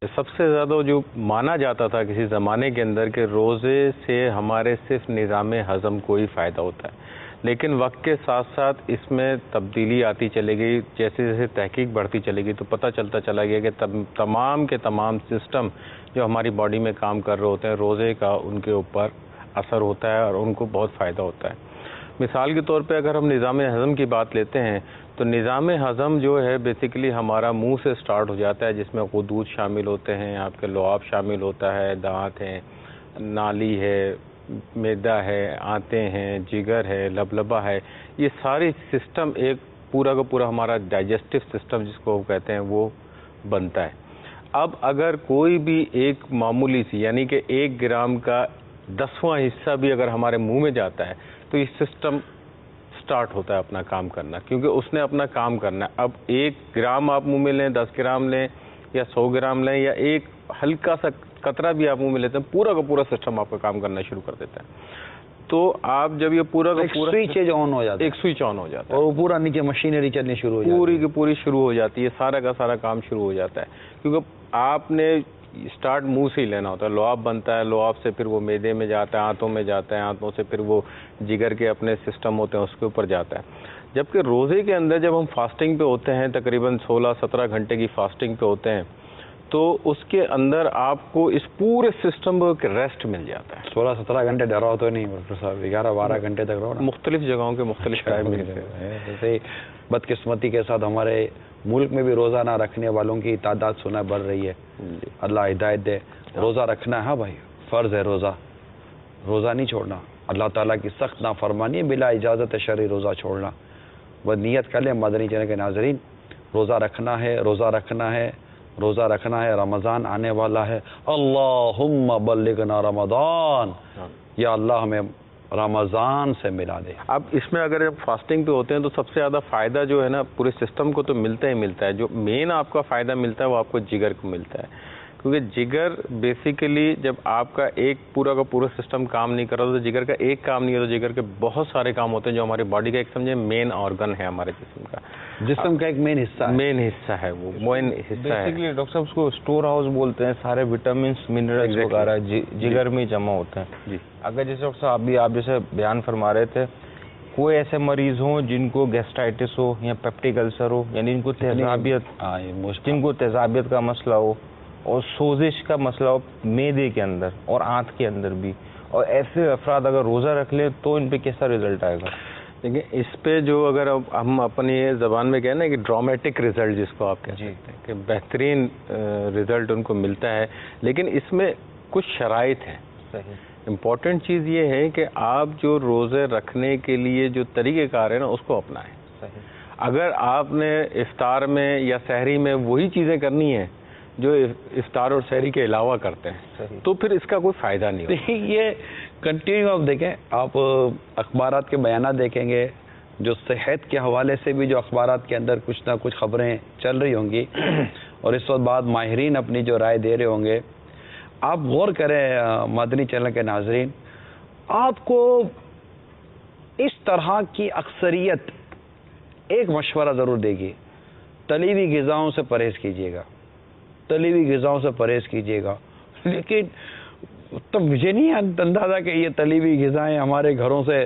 سب سے زیادہ جو مانا جاتا تھا کسی زمانے کے اندر کہ روزے سے ہمارے صرف نظام ہضم کو ہی فائدہ ہوتا ہے، لیکن وقت کے ساتھ ساتھ اس میں تبدیلی آتی چلے گئی. جیسے جیسے تحقیق بڑھتی چلے گئی تو پتہ چلتا چلا گیا کہ تمام کے تمام سسٹم جو ہماری باڈی میں کام کر رہے ہوتے ہیں، روزے کا ان کے اوپر اثر ہوتا ہے اور ان کو بہت فائدہ ہوتا ہے. مثال کے طور پہ اگر ہم نظام ہضم کی بات لیتے ہیں تو نظام ہضم جو ہے بیسیکلی ہمارا منہ سے سٹارٹ ہو جاتا ہے، جس میں غدود شامل ہوتے ہیں، آپ کے لعاب شامل ہوتا ہے، دانت ہیں، نالی ہے، معدہ ہے، آنتیں ہیں، جگر ہے، لبلبہ ہے. یہ ساری سسٹم ایک پورا کا پورا ہمارا ڈائجسٹو سسٹم جس کو کہتے ہیں وہ بنتا ہے. اب اگر کوئی بھی ایک معمولی سی یعنی کہ 1 گرام کا 10واں حصہ بھی اگر ہمارے منہ میں جاتا ہے تو یہ سسٹم سٹارٹ ہوتا ہے اپنا کام کرنا، کیونکہ اس نے اپنا کام کرنا ہے. اب 1 گرام آپ منہ میں لیں، 10 گرام لیں یا 100 گرام لیں یا ایک ہلکا سا قطرہ بھی آپ منہ میں لیتے ہیں، پورا کا پورا سسٹم آپ کا کام کرنا شروع کر دیتا ہے. تو آپ جب یہ پورا کا پورا سوئچ آن ہو جاتا ہے، ایک سوئچ آن ہو جاتا ہے اور وہ پورا نیچے مشینری چلنی شروع ہو جاتی ہے، پوری کی پوری شروع ہو جاتی ہے، سارا کا سارا کام شروع ہو جاتا ہے. کیونکہ آپ نے سٹارٹ منہ سے ہی لینا ہوتا ہے. لعاب بنتا ہے، لعاب سے پھر وہ معدے میں جاتا ہے، آنتوں میں جاتا ہے، آنتوں سے پھر وہ جگر کے اپنے سسٹم ہوتے ہیں اس کے اوپر جاتا ہے. جبکہ روزے کے اندر جب ہم فاسٹنگ پہ ہوتے ہیں، تقریباً 16-17 گھنٹے کی فاسٹنگ پہ ہوتے ہیں، تو اس کے اندر آپ کو اس پورے سسٹم کو ایک ریسٹ مل جاتا ہے. 16-17 گھنٹے ڈرا تو نہیں ڈاکٹر صاحب، 11-12 گھنٹے تک رہو نا. مختلف جگہوں کے مختلف ٹائم ملتے ہیں. جیسے بدقسمتی کے ساتھ ہمارے ملک میں بھی روزہ نہ رکھنے والوں کی تعداد سنا بڑھ رہی ہے. اللہ ہدایت دے. روزہ رکھنا ہے، ہاں بھائی فرض ہے روزہ نہیں چھوڑنا. اللہ تعالیٰ کی سخت نافرمانی ہے بلا اجازت شرعی روزہ چھوڑنا. وہ نیت کر لیں مدنی چینل کے ناظرین، روزہ رکھنا ہے، روزہ رکھنا ہے، روزہ رکھنا ہے. رمضان آنے والا ہے، اللہم بلغنا رمضان، یا اللہ ہمیں رمضان سے ملا دے. اب اس میں اگر فاسٹنگ پہ ہوتے ہیں تو سب سے زیادہ فائدہ جو ہے نا پورے سسٹم کو تو ملتا ہی ملتا ہے. جو مین آپ کا فائدہ ملتا ہے وہ آپ کو جگر کو ملتا ہے، کیونکہ جگر بیسیکلی جب آپ کا ایک پورا کا پورا سسٹم کام نہیں کر رہا تو جگر کا ایک کام نہیں ہوتا، جگر کے بہت سارے کام ہوتے ہیں جو ہماری باڈی کا ایک سمجھے مین آرگن ہے ہمارے جسم کا ایک مین حصہ ہے وہ مین حصہ ہے. بیسیکلی ڈاکٹر صاحب اس کو اسٹور ہاؤس بولتے ہیں، سارے وٹامنس منرلس وغیرہ جگر میں جمع ہوتے ہیں. جی اگر جیسے ڈاکٹر صاحب آپ جیسے بیان فرما رہے تھے، کوئی ایسے مریض ہوں جن کو گیسٹرائٹس ہو یا پیپٹک السر ہو، یعنی جن کو تیزابیت کا مسئلہ ہو اور سوزش کا مسئلہ ہو معدے کے اندر اور آنت کے اندر بھی، اور ایسے افراد اگر روزہ رکھ لیں تو ان پہ کیسا رزلٹ آئے گا؟ دیکھیں اس پہ جو اگر ہم اپنی زبان میں کہیں نا کہ ڈرامیٹک رزلٹ جس کو آپ کہتے ہیں کہ بہترین رزلٹ ان کو ملتا ہے، لیکن اس میں کچھ شرائط ہیں. صحیح. امپورٹنٹ چیز یہ ہے کہ آپ جو روزے رکھنے کے لیے جو طریقہ کار ہے نا اس کو اپنائیں. صحیح. اگر آپ نے افطار میں یا سحری میں وہی چیزیں کرنی ہیں جو افطار اور سحری کے علاوہ کرتے ہیں تو پھر اس کا کوئی فائدہ نہیں ہوتا. یہ کنٹینیو آپ دیکھیں، آپ اخبارات کے بیانات دیکھیں گے، جو صحت کے حوالے سے بھی جو اخبارات کے اندر کچھ نہ کچھ خبریں چل رہی ہوں گی اور اس وقت بعد ماہرین اپنی جو رائے دے رہے ہوں گے. آپ غور کریں مدنی چینل کے ناظرین، آپ کو اس طرح کی اکثریت ایک مشورہ ضرور دے گی، تلی ہوئی غذاؤں سے پرہیز کیجیے گا، تلی ہوئی غذاؤں سے پرہیز کیجیے گا. لیکن تو مجھے نہیں اندازہ کہ یہ تلی ہوئی غذائیں ہمارے گھروں سے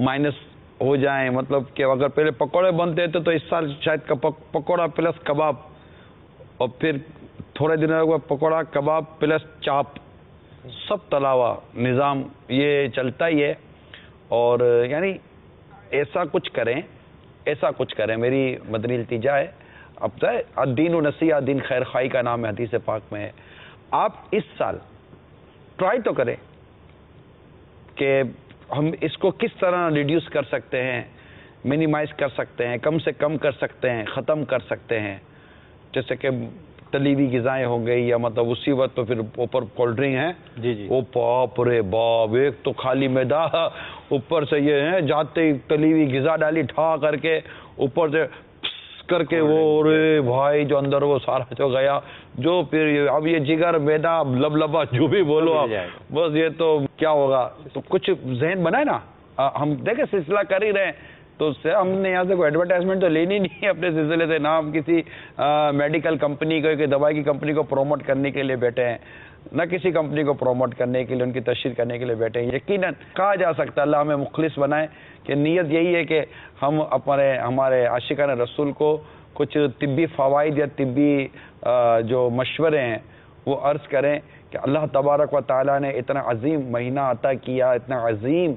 مائنس ہو جائیں. مطلب کہ اگر پہلے پکوڑے بنتے تھے تو اس سال شاید پکوڑا پلس کباب، اور پھر تھوڑے دنوں کے بعد پکوڑا کباب پلس چاپ، سب تلا ہوا نظام یہ چلتا ہی ہے. اور یعنی ایسا کچھ کریں، میری مدنی التجا ہے. اب الدین و نصیحہ، دین خیر خواہی کا نام ہے، حدیث پاک میں ہے. آپ اس سال ٹرائی تو کریں کہ ہم اس کو کس طرح ریڈیوس کر سکتے ہیں، منیمائز کر سکتے ہیں، کم سے کم کر سکتے ہیں، ختم کر سکتے ہیں. جیسے کہ تلی ہوئی غذائیں ہو گئی، یا مطلب اسی وقت تو پھر اوپر کولڈ ڈرنک ہیں. جی او باپ رے باپ، ایک تو خالی میدا، اوپر سے یہ ہے جاتے تلی ہوئی غذا ڈالی ٹھا کر کے، اوپر سے کر کے وہ رے بھائی جو اندر وہ سارا جو گیا، جو پھر اب یہ جگر میدا لبلبا جو بھی بولو آپ، بس یہ تو کیا ہوگا. تو کچھ ذہن بنائے نا. ہم دیکھیں سلسلہ کر ہی رہے ہیں تو اس سے ہم نے یہاں سے کوئی ایڈورٹائزمنٹ تو لینی نہیں ہے اپنے سلسلے سے، نہ ہم کسی میڈیکل کمپنی کو، دوائی کی کمپنی کو پروموٹ کرنے کے لیے بیٹھے ہیں، نہ کسی کمپنی کو پروموٹ کرنے کے لیے، ان کی تشہیر کرنے کے لیے بیٹھے ہیں۔ یقیناً کہا جا سکتا ہے اللہ ہمیں مخلص بنائے کہ نیت یہی ہے کہ ہم ہمارے عاشقان رسول کو کچھ طبی فوائد یا طبی جو مشورے ہیں وہ عرض کریں کہ اللہ تبارک و تعالیٰ نے اتنا عظیم مہینہ عطا کیا، اتنا عظیم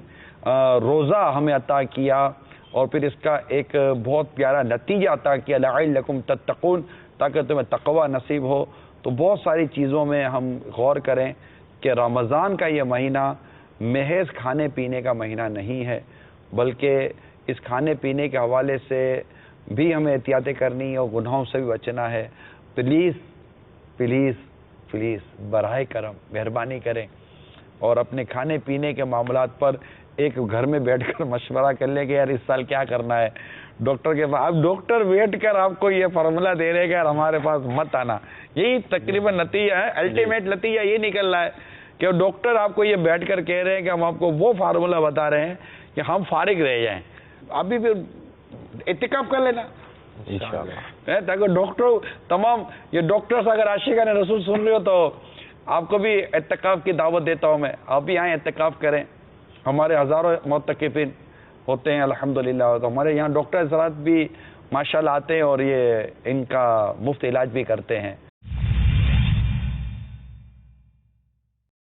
روزہ ہمیں عطا کیا، اور پھر اس کا ایک بہت پیارا نتیجہ عطا کیا لعلکم تتقون، تاکہ تمہیں تقوی نصیب ہو۔ تو بہت ساری چیزوں میں ہم غور کریں کہ رمضان کا یہ مہینہ محض کھانے پینے کا مہینہ نہیں ہے، بلکہ اس کھانے پینے کے حوالے سے بھی ہمیں احتیاطیں کرنی ہے اور گناہوں سے بھی بچنا ہے۔ پلیز پلیز پلیز براہ کرم مہربانی کریں اور اپنے کھانے پینے کے معاملات پر ایک گھر میں بیٹھ کر مشورہ کر لیں کہ یار اس سال کیا کرنا ہے، ڈاکٹر کے پاس اب ڈاکٹر بیٹھ کر آپ کو یہ فارمولہ دے رہے کہ یار ہمارے پاس مت آنا، یہی تقریباً نتیجہ ہے، الٹیمیٹ نتیجہ یہ نکل رہا ہے کہ ڈاکٹر آپ کو یہ بیٹھ کر کہہ رہے ہیں کہ ہم آپ کو وہ فارمولہ بتا رہے ہیں کہ ہم فارغ رہ جائیں، ابھی پھر اعتکاف کر لینا انشاءاللہ، تاکہ ڈاکٹر تمام یہ ڈاکٹرز اگر عاشقان رسول سن رہے ہو تو آپ کو بھی اعتکاف کی دعوت دیتا ہوں میں، آپ بھی آئیں اعتکاف کریں۔ ہمارے ہزاروں معتکفین ہوتے ہیں الحمدللہ، تو ہمارے یہاں ڈاکٹر حضرات بھی ماشاءاللہ آتے ہیں اور یہ ان کا مفت علاج بھی کرتے ہیں۔